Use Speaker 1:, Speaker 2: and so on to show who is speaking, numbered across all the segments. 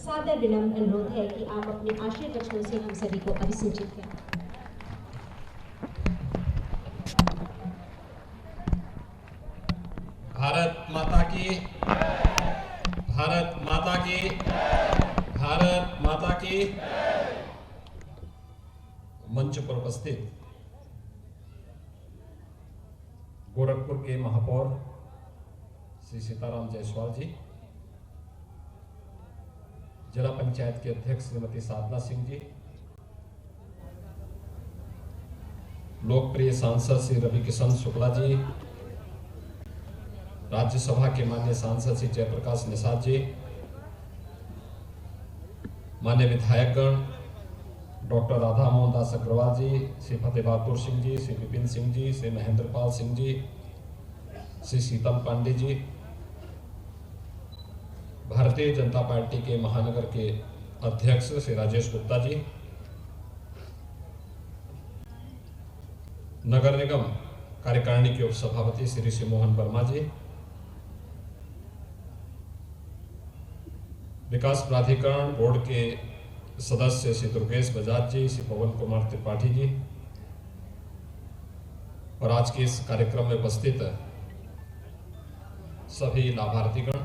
Speaker 1: सादर विनम्र अनुरोध है कि आप अपने आशीर्वाद वचनों से हम सभी को अभिसूचित करें।
Speaker 2: भारत माता की, भारत माता की, भारत माता की। मंच पर उपस्थित गोरखपुर के महापौर श्री सीताराम जायसवाल जी, जिला पंचायत के अध्यक्ष श्रीमती साधना सिंह जी, लोकप्रिय सांसद श्री रवि किशन शुक्ला जी, राज्यसभा के माननीय सांसद श्री जयप्रकाश निषाद जी, माननीय विधायकगण डॉक्टर राधा मोहन दास अग्रवाल जी, श्री फतेह बहादुर सिंह जी, श्री विपिन सिंह जी, श्री महेंद्र पाल सिंह जी, श्री शीतल पांडे जी, भारतीय जनता पार्टी के महानगर के अध्यक्ष श्री राजेश गुप्ता जी, नगर निगम कार्यकारिणी के उपसभापति श्री श्री मोहन वर्मा जी, विकास प्राधिकरण बोर्ड के सदस्य श्री दुर्गेश बजाज जी, श्री पवन कुमार त्रिपाठी जी और आज के इस कार्यक्रम में उपस्थित सभी लाभार्थीगण,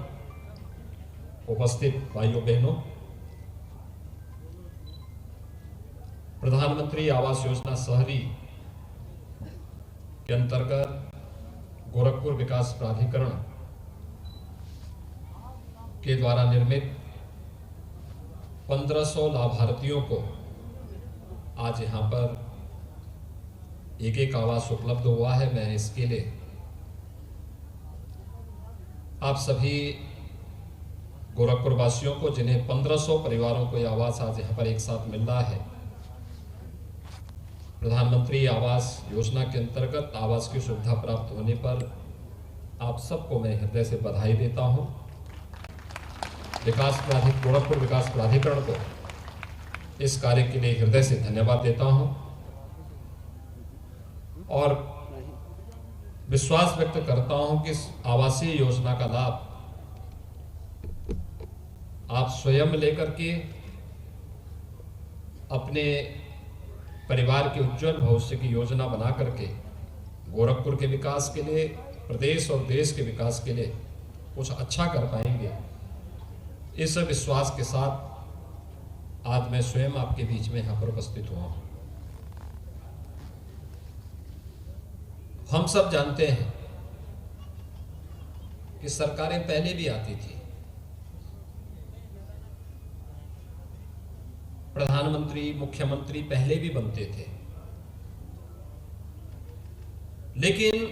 Speaker 2: उपस्थित भाइयों बहनों, प्रधानमंत्री आवास योजना शहरी के अंतर्गत गोरखपुर विकास प्राधिकरण के द्वारा निर्मित 1500 लाभार्थियों को आज यहां पर एक एक आवास उपलब्ध हुआ है। मैं इसके लिए आप सभी गोरखपुर वासियों को, जिन्हें 1500 परिवारों को यह आवास आज यहाँ पर एक साथ मिल रहा है, प्रधानमंत्री आवास योजना के अंतर्गत आवास की सुविधा प्राप्त होने पर आप सबको मैं हृदय से बधाई देता हूँ। गोरखपुर विकास प्राधिकरण को इस कार्य के लिए हृदय से धन्यवाद देता हूँ और विश्वास व्यक्त करता हूँ कि इस आवासीय योजना का लाभ आप स्वयं लेकर के अपने परिवार के उज्जवल भविष्य की योजना बना करके गोरखपुर के विकास के लिए, प्रदेश और देश के विकास के लिए कुछ अच्छा कर पाएंगे। इस विश्वास के साथ आज मैं स्वयं आपके बीच में यहां पर उपस्थित हुआ हूं। हम सब जानते हैं कि सरकारें पहले भी आती थी, प्रधानमंत्री, मुख्यमंत्री पहले भी बनते थे, लेकिन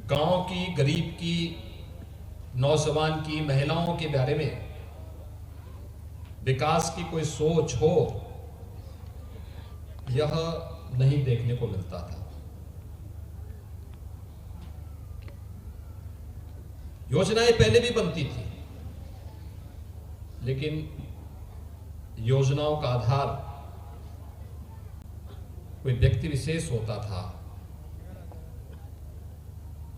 Speaker 2: गांव की, गरीब की, नौजवान की, महिलाओं के बारे में विकास की कोई सोच हो, यह नहीं देखने को मिलता था। योजनाएं पहले भी बनती थी, लेकिन योजनाओं का आधार कोई व्यक्ति विशेष होता था,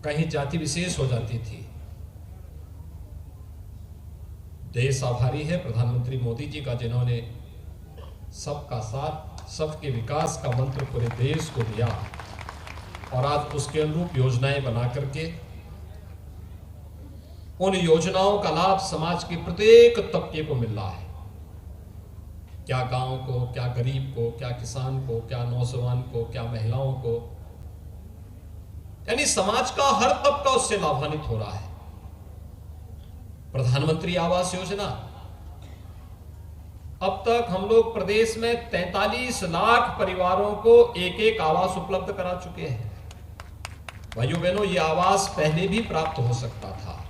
Speaker 2: कहीं जाति विशेष हो जाती थी। देश आभारी है प्रधानमंत्री मोदी जी का, जिन्होंने सबका साथ, सबके विकास का मंत्र पूरे देश को दिया और आज उसके अनुरूप योजनाएं बना करके उन योजनाओं का लाभ समाज के प्रत्येक तबके को मिल रहा है। क्या गांव को, क्या गरीब को, क्या किसान को, क्या नौजवान को, क्या महिलाओं को, यानी समाज का हर तबका उससे लाभान्वित हो रहा है। प्रधानमंत्री आवास योजना, अब तक हम लोग प्रदेश में 43 लाख परिवारों को एक एक आवास उपलब्ध करा चुके हैं। भाइयों बहनों, यह आवास पहले भी प्राप्त हो सकता था।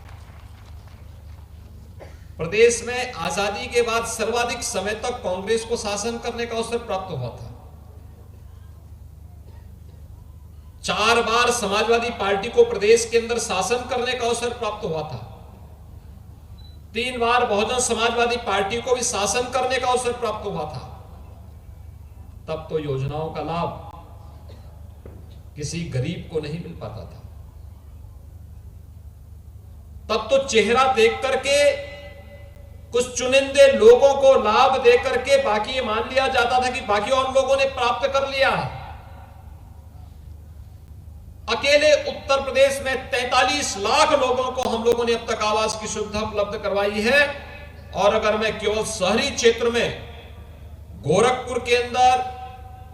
Speaker 2: प्रदेश में आजादी के बाद सर्वाधिक समय तक कांग्रेस को शासन करने का अवसर प्राप्त हुआ था। 4 बार समाजवादी पार्टी को प्रदेश के अंदर शासन करने का अवसर प्राप्त हुआ था। 3 बार बहुजन समाजवादी पार्टी को भी शासन करने का अवसर प्राप्त हुआ था। तब तो योजनाओं का लाभ किसी गरीब को नहीं मिल पाता था। तब तो चेहरा देख करके कुछ चुनिंदे लोगों को लाभ देकर के बाकी ये मान लिया जाता था कि बाकी और लोगों ने प्राप्त कर लिया है। अकेले उत्तर प्रदेश में 43 लाख लोगों को हम लोगों ने अब तक आवास की सुविधा उपलब्ध करवाई है। और अगर मैं केवल शहरी क्षेत्र में गोरखपुर के अंदर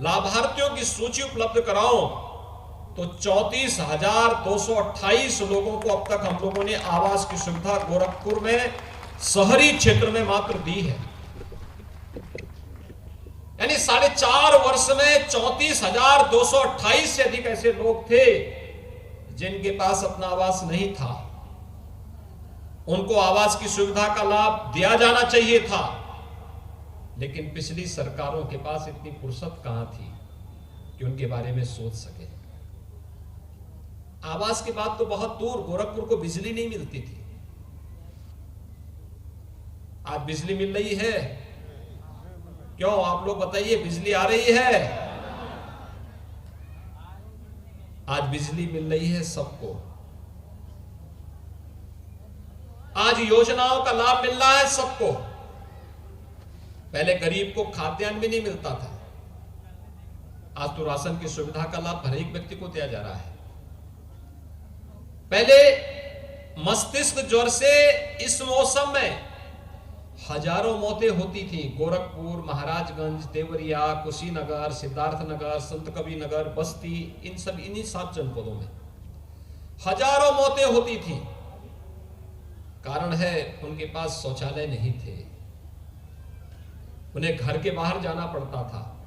Speaker 2: लाभार्थियों की सूची उपलब्ध कराऊं तो 34,228 लोगों को अब तक हम लोगों ने आवास की सुविधा गोरखपुर में शहरी क्षेत्र में मात्र दी है। यानी 4.5 वर्ष में 34,228 से अधिक ऐसे लोग थे जिनके पास अपना आवास नहीं था। उनको आवास की सुविधा का लाभ दिया जाना चाहिए था, लेकिन पिछली सरकारों के पास इतनी फुर्सत कहां थी कि उनके बारे में सोच सके। आवास की बात तो बहुत दूर, गोरखपुर को बिजली नहीं मिलती थी, आज बिजली मिल रही है। क्यों, आप लोग बताइए, बिजली आ रही है? आज बिजली मिल रही है सबको, आज योजनाओं का लाभ मिल रहा है सबको। पहले गरीब को खाद्यान्न भी नहीं मिलता था, आज तो राशन की सुविधा का लाभ हर एक व्यक्ति को दिया जा रहा है। पहले मस्तिष्क ज्वर से इस मौसम में हजारों मौतें होती थी। गोरखपुर, महाराजगंज, देवरिया, कुशीनगर, सिद्धार्थनगर, संतकबीरनगर, बस्ती, इन्हीं 7 जनपदों में हजारों मौतें होती थी। कारण है उनके पास शौचालय नहीं थे, उन्हें घर के बाहर जाना पड़ता था,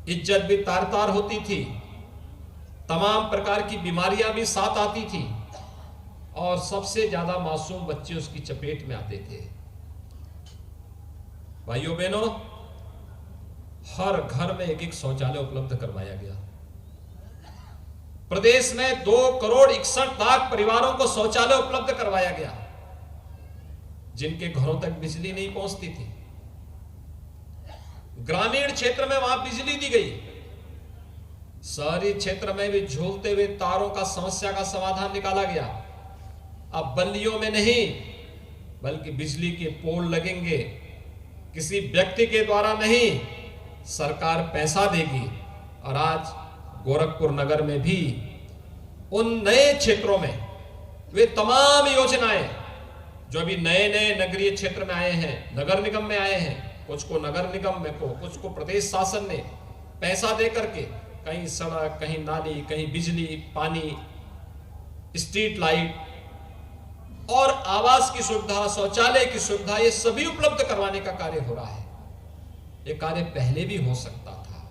Speaker 2: इज्जत भी तार तार होती थी, तमाम प्रकार की बीमारियां भी साथ आती थी और सबसे ज्यादा मासूम बच्चे उसकी चपेट में आते थे। भाइयों बहनों, हर घर में एक शौचालय उपलब्ध करवाया गया। प्रदेश में 2,61,00,000 परिवारों को शौचालय उपलब्ध करवाया गया जिनके घरों तक बिजली नहीं पहुंचती थी। ग्रामीण क्षेत्र में वहां बिजली दी गई, शहरी क्षेत्र में भी झूलते हुए तारों का समस्या का समाधान निकाला गया। अब बल्लियों में नहीं बल्कि बिजली के पोल लगेंगे, किसी व्यक्ति के द्वारा नहीं, सरकार पैसा देगी। और आज गोरखपुर नगर में भी उन नए क्षेत्रों में वे तमाम योजनाएं जो अभी नए नए नगरीय क्षेत्र में आए हैं, नगर निगम में आए हैं, कुछ को नगर निगम में को, कुछ को प्रदेश शासन ने पैसा दे करके कहीं सड़क, कहीं नाली, कहीं बिजली, पानी, स्ट्रीट लाइट और आवास की सुविधा, शौचालय की सुविधा, ये सभी उपलब्ध करवाने का कार्य हो रहा है। ये कार्य पहले भी हो सकता था,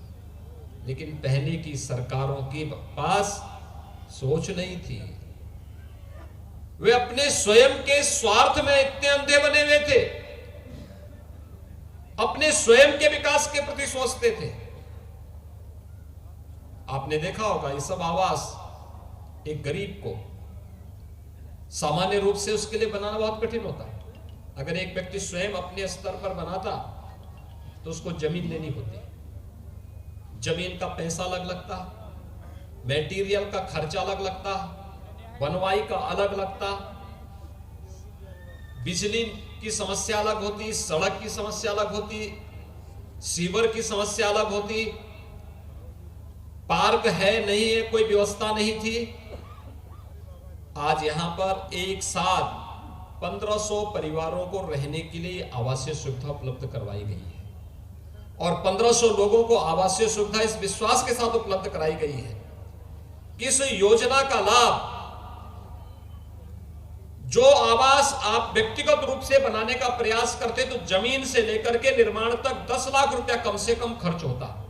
Speaker 2: लेकिन पहले की सरकारों के पास सोच नहीं थी। वे अपने स्वयं के स्वार्थ में इतने अंधे बने हुए थे, अपने स्वयं के विकास के प्रति सोचते थे। आपने देखा होगा, ये सब आवास एक गरीब को सामान्य रूप से उसके लिए बनाना बहुत कठिन होता है। अगर एक व्यक्ति स्वयं अपने स्तर पर बनाता तो उसको जमीन लेनी होती, जमीन का पैसा अलग लगता, मटेरियल का खर्चा अलग लगता, बनवाई का अलग लगता, बिजली की समस्या अलग होती, सड़क की समस्या अलग होती, सीवर की समस्या अलग होती, पार्क है नहीं है, कोई व्यवस्था नहीं थी। आज यहां पर एक साथ 1500 परिवारों को रहने के लिए आवासीय सुविधा उपलब्ध करवाई गई है और 1500 लोगों को आवासीय सुविधा इस विश्वास के साथ उपलब्ध कराई गई है कि इस योजना का लाभ, जो आवास आप व्यक्तिगत रूप से बनाने का प्रयास करते तो जमीन से लेकर के निर्माण तक 10 लाख रुपया कम से कम खर्च होता,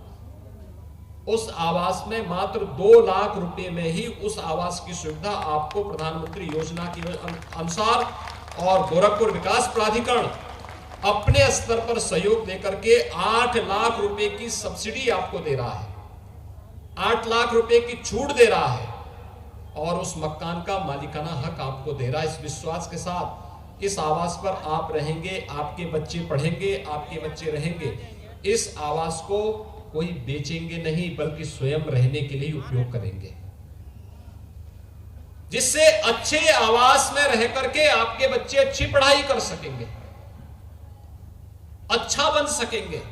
Speaker 2: उस आवास में मात्र 2 लाख रुपए में ही उस आवास की सुविधा आपको प्रधानमंत्री योजना के अनुसार और गोरखपुर विकास प्राधिकरण अपने स्तर पर सहयोग देकर के 8 लाख रुपए की सब्सिडी आपको दे रहा है, 8 लाख रुपए की छूट दे रहा है और उस मकान का मालिकाना हक आपको दे रहा है इस विश्वास के साथ इस आवास पर आप रहेंगे, आपके बच्चे पढ़ेंगे, आपके बच्चे रहेंगे। इस आवास को कोई बेचेंगे नहीं बल्कि स्वयं रहने के लिए उपयोग करेंगे, जिससे अच्छे आवास में रह करके आपके बच्चे अच्छी पढ़ाई कर सकेंगे। अच्छा बन सकेंगे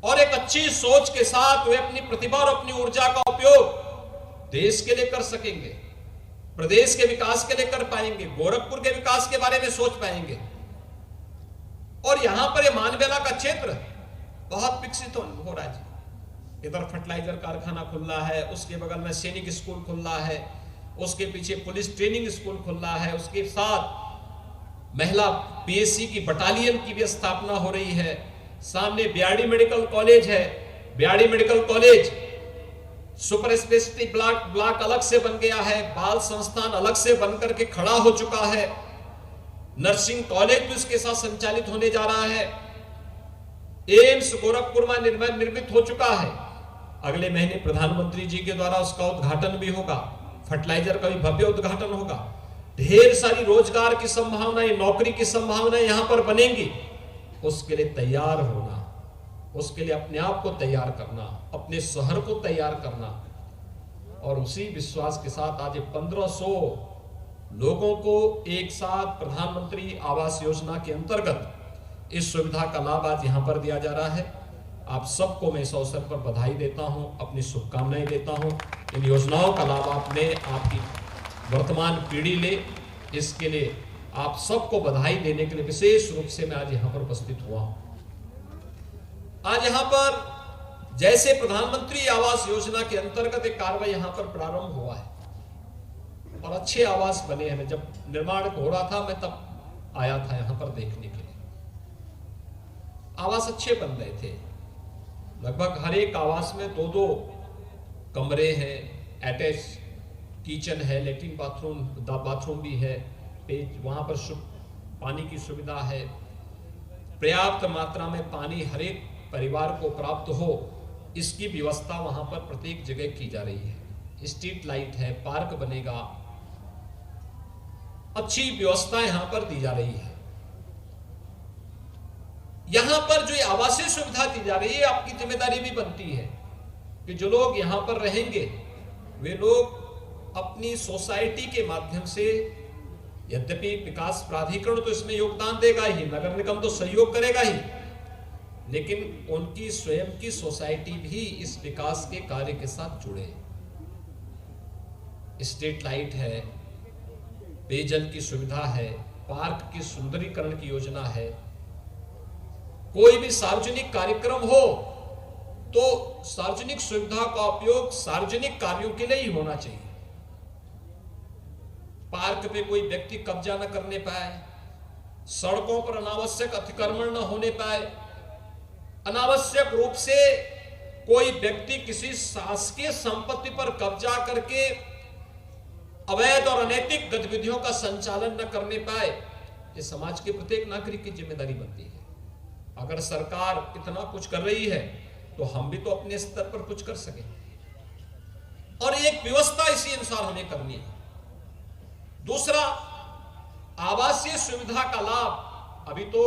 Speaker 2: और एक अच्छी सोच के साथ वे अपनी प्रतिभा और अपनी ऊर्जा का उपयोग देश के लिए कर सकेंगे, प्रदेश के विकास के लिए कर पाएंगे, गोरखपुर के विकास के बारे में सोच पाएंगे। और यहां पर ये मानवेला का क्षेत्र बहुत विकसित हो रहा है। इधर फर्टिलाइजर कारखाना खुल रहा है, उसके बगल में सैनिक स्कूल खुल रहा है, उसके पीछे पुलिस ट्रेनिंग स्कूल खुल रहा है, उसके साथ महिला पीएससी की बटालियन की भी स्थापना हो रही है। सामने बीआरडी मेडिकल कॉलेज है, BRD medical college super speciality block अलग से बन गया है, बाल संस्थान अलग से बनकर के खड़ा हो चुका है, नर्सिंग कॉलेज भी उसके साथ संचालित होने जा रहा है, एम्स गोरखपुर में निर्मित हो चुका है। अगले महीने प्रधानमंत्री जी के द्वारा उसका उद्घाटन भी होगा, फर्टिलाइजर का भी भव्य उद्घाटन होगा। ढेर सारी रोजगार की संभावनाएं, नौकरी की संभावनाएं यहां पर बनेंगी। उसके लिए तैयार होना, उसके लिए अपने आप को तैयार करना, अपने शहर को तैयार करना, और उसी विश्वास के साथ आज 1500 लोगों को एक साथ प्रधानमंत्री आवास योजना के अंतर्गत इस सुविधा का लाभ आज यहां पर दिया जा रहा है। आप सबको मैं इस अवसर पर बधाई देता हूं, अपनी शुभकामनाएं देता हूं। इन योजनाओं का लाभ आपने, आपकी वर्तमान पीढ़ी ले, इसके लिए आप सबको बधाई देने के लिए विशेष रूप से मैं आज यहां पर उपस्थित हुआ हूं। आज यहां पर जैसे प्रधानमंत्री आवास योजना के अंतर्गत एक कार्रवाई यहां पर प्रारंभ हुआ है और अच्छे आवास बने हैं। जब निर्माण हो रहा था मैं तब आया था यहां पर देखने के लिए। आवास अच्छे बन रहे थे, लगभग हर एक आवास में 2-2 कमरे हैं, अटैच किचन है, लेट्रिन बाथरूम भी है, वहां पर पानी की सुविधा है, पर्याप्त मात्रा में पानी हर एक परिवार को प्राप्त हो, इसकी व्यवस्था वहां पर प्रत्येक जगह की जा रही है। स्ट्रीट लाइट है, पार्क बनेगा, अच्छी व्यवस्था यहां पर दी जा रही है। यहां पर जो आवासीय सुविधा दी जा रही है, आपकी जिम्मेदारी भी बनती है कि जो लोग यहां पर रहेंगे वे लोग अपनी सोसाइटी के माध्यम से, यद्यपि विकास प्राधिकरण तो इसमें योगदान देगा ही, नगर निगम तो सहयोग करेगा ही, लेकिन उनकी स्वयं की सोसाइटी भी इस विकास के कार्य के साथ जुड़े। स्ट्रीट लाइट है, पेयजल की सुविधा है, पार्क की सुंदरीकरण की योजना है। कोई भी सार्वजनिक कार्यक्रम हो तो सार्वजनिक सुविधा का उपयोग सार्वजनिक कार्यों के लिए ही होना चाहिए। पार्क पे कोई व्यक्ति कब्जा न करने पाए, सड़कों पर अनावश्यक अतिक्रमण न होने पाए, अनावश्यक रूप से कोई व्यक्ति किसी शासकीय संपत्ति पर कब्जा करके अवैध और अनैतिक गतिविधियों का संचालन न करने पाए। ये समाज के प्रत्येक नागरिक की जिम्मेदारी बनती है। अगर सरकार इतना कुछ कर रही है तो हम भी तो अपने स्तर पर कुछ कर सके, और एक व्यवस्था इसी अनुसार हमें करनी है। दूसरा, आवासीय सुविधा का लाभ अभी तो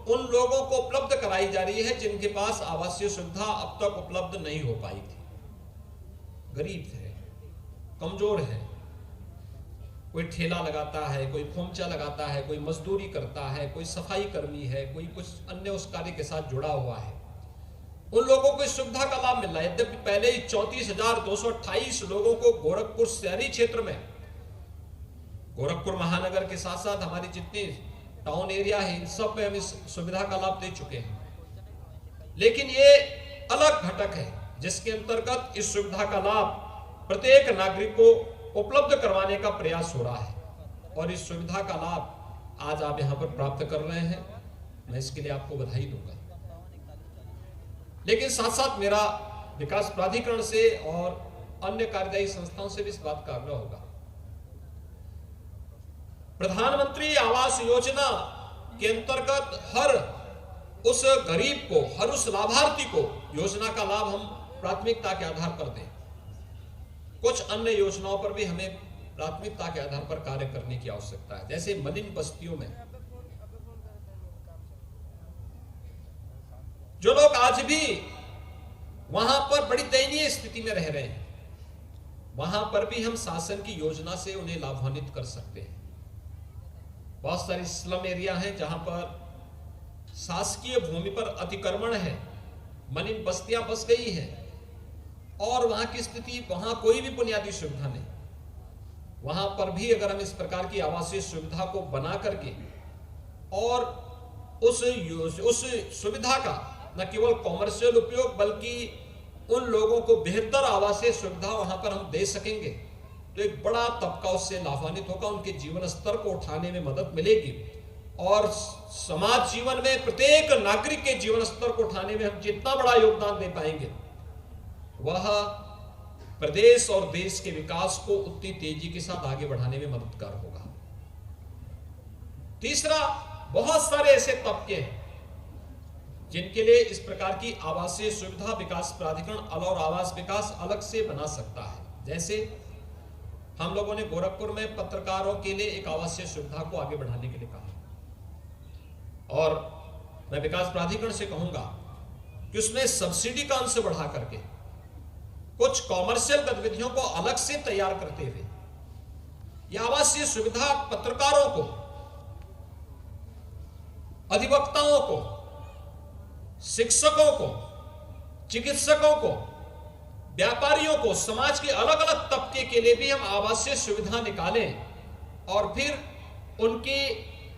Speaker 2: उन लोगों को उपलब्ध कराई जा रही है जिनके पास आवासीय सुविधा अब तक उपलब्ध नहीं हो पाई थी। गरीब है, कमजोर है, कोई ठेला लगाता है, कोई खोमचा लगाता है, कोई मजदूरी करता है, कोई सफाई कर्मी है, कोई कुछ अन्य उस कार्य के साथ जुड़ा हुआ है। उन लोगों को इस सुविधा का लाभ मिल रहा है। यद्यपि पहले ही 34,228 लोगों को गोरखपुर शहरी क्षेत्र में, गोरखपुर महानगर के साथ साथ हमारी जितनी टाउन एरिया है, इन सब में हम इस सुविधा का लाभ दे चुके हैं। लेकिन ये अलग घटक है जिसके अंतर्गत इस सुविधा का लाभ प्रत्येक नागरिक को उपलब्ध करवाने का प्रयास हो रहा है, और इस सुविधा का लाभ आज आप यहां पर प्राप्त कर रहे हैं। मैं इसके लिए आपको बधाई दूंगा। लेकिन साथ साथ मेरा विकास प्राधिकरण से और अन्य कार्यदायी संस्थाओं से भी इस बात का आग्रह होगा, प्रधानमंत्री आवास योजना के अंतर्गत हर उस गरीब को, हर उस लाभार्थी को योजना का लाभ हम प्राथमिकता के आधार पर दें। कुछ अन्य योजनाओं पर भी हमें प्राथमिकता के आधार पर कार्य करने की आवश्यकता है। जैसे मलिन बस्तियों में जो लोग आज भी वहां पर बड़ी दयनीय स्थिति में रह रहे हैं, वहां पर भी हम शासन की योजना से उन्हें लाभान्वित कर सकते हैं। बहुत सारी स्लम एरिया हैं जहां पर शासकीय भूमि पर अतिक्रमण है, मलिन बस्तियां बस गई है और वहां की स्थिति, वहां कोई भी बुनियादी सुविधा नहीं, वहां पर भी अगर हम इस प्रकार की आवासीय सुविधा को बना करके और उस सुविधा का न केवल कॉमर्शियल उपयोग बल्कि उन लोगों को बेहतर आवासीय सुविधा वहां पर हम दे सकेंगे तो एक बड़ा तबका उससे लाभान्वित होगा, उनके जीवन स्तर को उठाने में मदद मिलेगी और समाज जीवन में प्रत्येक नागरिक के जीवन स्तर को उठाने में हम जितना बड़ा योगदान दे पाएंगे वह प्रदेश और देश के विकास को उतनी तेजी के साथ आगे बढ़ाने में मददगार होगा। तीसरा, बहुत सारे ऐसे तबके हैं जिनके लिए इस प्रकार की आवासीय सुविधा विकास प्राधिकरण और आवास विकास अलग से बना सकता है। जैसे हम लोगों ने गोरखपुर में पत्रकारों के लिए एक आवासीय सुविधा को आगे बढ़ाने के लिए कहा और मैं विकास प्राधिकरण से कहूंगा कि उसमें सब्सिडी का अंश बढ़ा करके कुछ कॉमर्शियल गतिविधियों को अलग से तैयार करते हुए यह आवासीय सुविधा पत्रकारों को, अधिवक्ताओं को, शिक्षकों को, चिकित्सकों को, व्यापारियों को, समाज के अलग अलग तबके के लिए भी हम आवासीय सुविधा निकालें और फिर उनके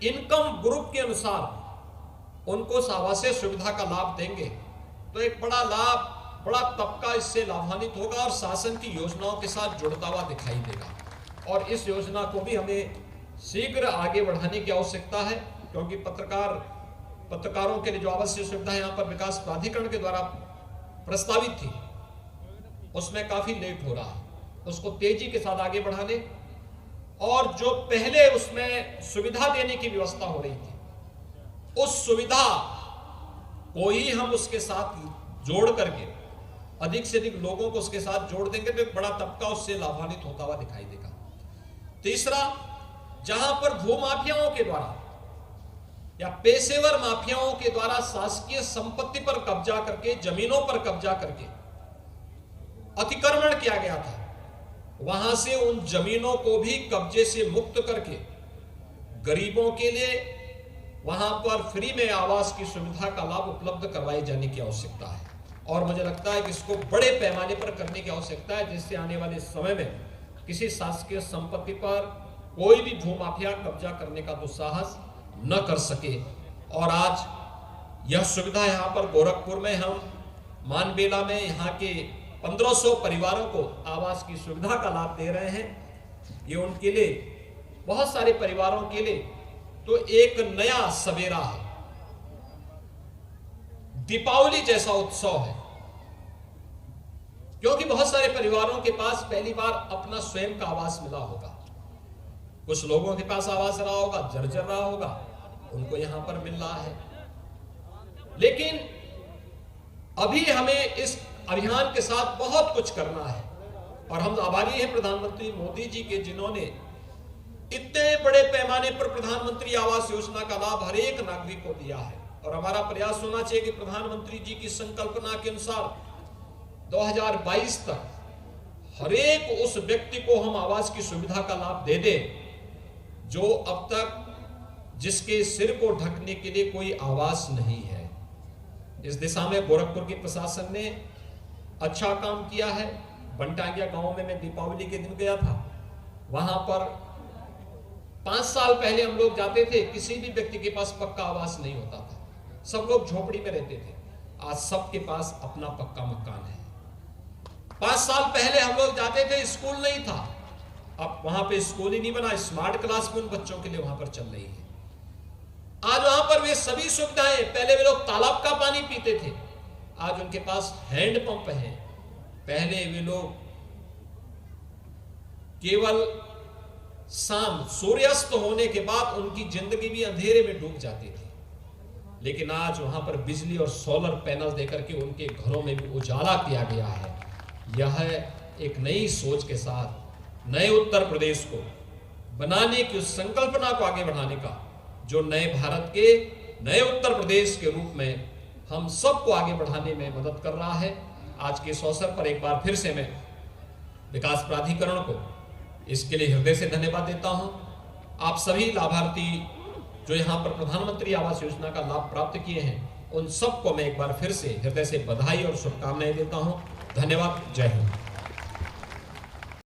Speaker 2: इनकम ग्रुप के अनुसार उनको उस आवासीय सुविधा का लाभ देंगे तो एक बड़ा लाभ, बड़ा तबका इससे लाभान्वित होगा और शासन की योजनाओं के साथ जुड़ता हुआ दिखाई देगा। और इस योजना को भी हमें शीघ्र आगे बढ़ाने की आवश्यकता है क्योंकि पत्रकारों के लिए जो आवासीय सुविधा यहाँ पर विकास प्राधिकरण के द्वारा प्रस्तावित थी उसमें काफी लेट हो रहा है, उसको तेजी के साथ आगे बढ़ाने और जो पहले उसमें सुविधा देने की व्यवस्था हो रही थी उस सुविधा को ही हम उसके साथ जोड़ करके अधिक से अधिक लोगों को उसके साथ जोड़ देंगे तो एक बड़ा तबका उससे लाभान्वित होता हुआ दिखाई देगा। तीसरा, जहां पर भूमाफियाओं के द्वारा या पेशेवर माफियाओं के द्वारा शासकीय संपत्ति पर कब्जा करके, जमीनों पर कब्जा करके अतिक्रमण किया गया था, वहां से उन जमीनों को भी कब्जे से मुक्त करके गरीबों के लिए वहां पर फ्री में आवास की सुविधा का लाभ उपलब्ध करवाए जाने की आवश्यकता है और मुझे लगता है कि इसको बड़े पैमाने पर करने की आवश्यकता है जिससे आने वाले समय में किसी शासकीय संपत्ति पर कोई भी भूमाफिया कब्जा करने का दुस्साहस न कर सके। और आज यह सुविधा यहाँ पर गोरखपुर में हम मानबेला में यहाँ के 1500 परिवारों को आवास की सुविधा का लाभ दे रहे हैं। ये उनके लिए, बहुत सारे परिवारों के लिए तो एक नया सवेरा है, दीपावली जैसा उत्सव है क्योंकि बहुत सारे परिवारों के पास पहली बार अपना स्वयं का आवास मिला होगा, कुछ लोगों के पास आवास रहा होगा, जर्जर रहा होगा, उनको यहां पर मिल रहा है। लेकिन अभी हमें इस अभियान के साथ बहुत कुछ करना है और हम आभारी हैं प्रधानमंत्री मोदी जी के जिन्होंने इतने बड़े पैमाने पर प्रधानमंत्री आवास योजना का लाभ हर एक नागरिक को दिया है और हमारा प्रयास होना चाहिए कि प्रधानमंत्री जी की संकल्पना के अनुसार 2022 तक हर एक उस व्यक्ति को हम आवास की सुविधा का लाभ दे दें जो अब तक जिसके सिर को ढकने के लिए कोई आवास नहीं है। इस दिशा में गोरखपुर की प्रशासन ने अच्छा काम किया है। बंटांगिया गांव में मैं दीपावली के दिन गया था, वहां पर 5 साल पहले हम लोग जाते थे, किसी भी व्यक्ति के पास पक्का आवास नहीं होता था, सब लोग झोपड़ी में रहते थे। आज सबके पास अपना पक्का मकान है। 5 साल पहले हम लोग जाते थे, स्कूल नहीं था, अब वहां पे स्कूल ही नहीं बना, स्मार्ट क्लास भी उन बच्चों के लिए वहां पर चल रही है। आज वहां पर वे सभी सुविधाएं, पहले वे लोग तालाब का पानी पीते थे, आज उनके पास हैंड पंप है। पहले वे लोग केवल शाम सूर्यास्त होने के बाद उनकी जिंदगी भी अंधेरे में डूब जाती थी, लेकिन आज वहां पर बिजली और सोलर पैनल देकर के उनके घरों में भी उजाला किया गया है। यह एक नई सोच के साथ नए उत्तर प्रदेश को बनाने की उस संकल्पना को आगे बढ़ाने का, जो नए भारत के नए उत्तर प्रदेश के रूप में हम सबको आगे बढ़ाने में मदद कर रहा है। आज के इस अवसर पर एक बार फिर से मैं विकास प्राधिकरण को इसके लिए हृदय से धन्यवाद देता हूं। आप सभी लाभार्थी जो यहाँ पर प्रधानमंत्री आवास योजना का लाभ प्राप्त किए हैं, उन सबको मैं एक बार फिर से हृदय से बधाई और शुभकामनाएं देता हूं। धन्यवाद। जय हिंद।